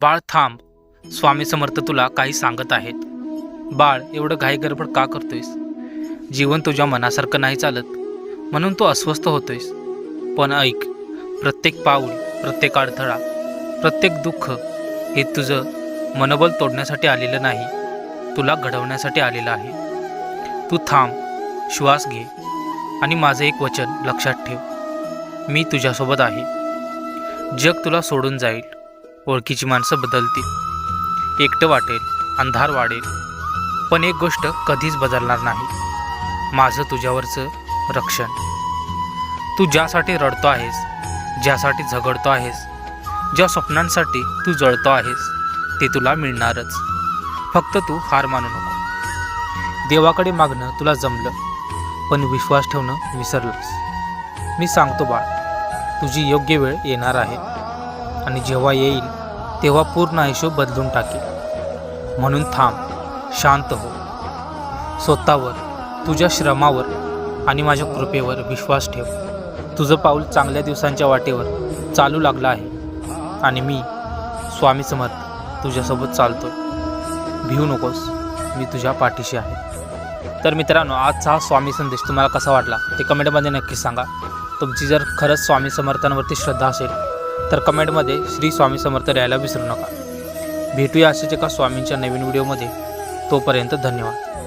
बाळ थांब, स्वामी समर्थ तुला काही सांगत आहेत. बाळ, एवढं घाई गडबड का करतोयस? जीवन तुझ्या मनासारखं नाही चालत म्हणून तू अस्वस्थ होतोयस. पण ऐक, प्रत्येक पाऊल, प्रत्येक अडथळा, प्रत्येक दुःख हे तुझं मनोबल तोडण्यासाठी आलेलं नाही, तुला घडवण्यासाठी आलेलं आहे. तू थांब, श्वास घे आणि माझं एक वचन लक्षात ठेव. मी तुझ्यासोबत आहे. जग तुला सोडून जाईल, ओळखीची माणसं बदलतील, एकटं वाटेल, अंधार वाढेल, पण एक गोष्ट कधीच बदलणार नाही, माझं तुझ्यावरचं रक्षण. तू ज्यासाठी रडतो आहेस, ज्यासाठी झगडतो आहेस, ज्या स्वप्नांसाठी तू जळतो आहेस, ते तुला मिळणारच. फक्त तू हार मानू नको. देवाकडे मागणं तुला जमलं, पण विश्वास ठेवणं विसरलंस. मी सांगतो बाळ, तुझी योग्य वेळ येणार आहे आणि जेव्हा येईल तेव्हा पूर्ण आयुष्य बदलून टाकेल. म्हणून थांब, शांत हो, स्वतःवर, तुझ्या श्रमावर आणि माझ्या कृपेवर विश्वास ठेव. तुझं पाऊल चांगल्या दिवसांच्या वाटेवर चालू लागलं आहे आणि मी, स्वामी समर्थ, तुझ्यासोबत चालतोय. भिवू नकोस, मी तुझ्या पाठीशी आहे. तर मित्रांनो, आजचा हा स्वामी संदेश तुम्हाला कसा वाटला ते कमेंटमध्ये नक्कीच सांगा. तुमची जर खरंच स्वामी समर्थांवरती श्रद्धा असेल तर कमेंटमध्ये श्री स्वामी समर्थ लिहायला विसरू नका. भेटूया असेच एका स्वामींच्या नवीन व्हिडिओमध्ये. तोपर्यंत धन्यवाद.